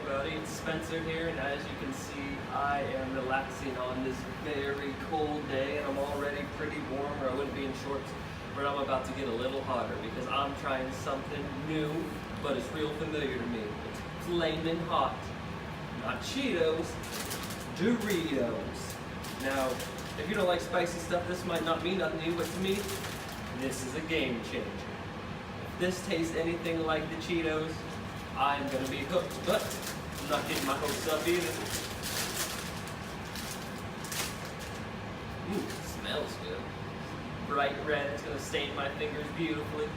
everybody, it's Spencer here, and as you can see, I am relaxing on this very cold day, and I'm already pretty warm, or I wouldn't be in shorts, but I'm about to get a little hotter because I'm trying something new, but it's real familiar to me. It's flaming hot. Not Cheetos, Doritos. Now, if you don't like spicy stuff, this might not mean nothing to you, but to me, this is a game changer. If this tastes anything like the Cheetos, I'm gonna be hooked, but I'm not getting my hopes up either. Ooh, smells good. Bright red, it's gonna stain my fingers beautifully.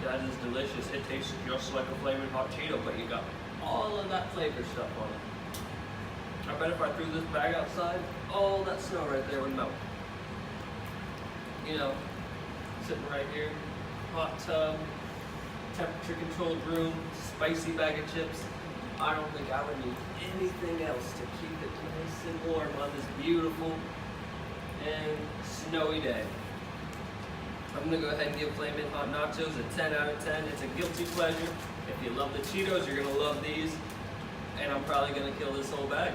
That is delicious. It tastes just like a flaming hot Cheeto, but you got all of that flavor stuff on it. I bet if I threw this bag outside, all that snow right there would melt. You know, sitting right here, hot tub, temperature controlled room, spicy bag of chips. I don't think I would need anything else to keep it nice and warm on this beautiful and snowy day. I'm gonna go ahead and give Flamin' Hot Nachos a 10 out of 10. It's a guilty pleasure. If you love the Cheetos, you're gonna love these. And I'm probably gonna kill this whole bag.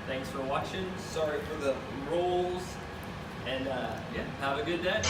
Thanks for watching. Sorry for the rolls. And yeah, have a good day.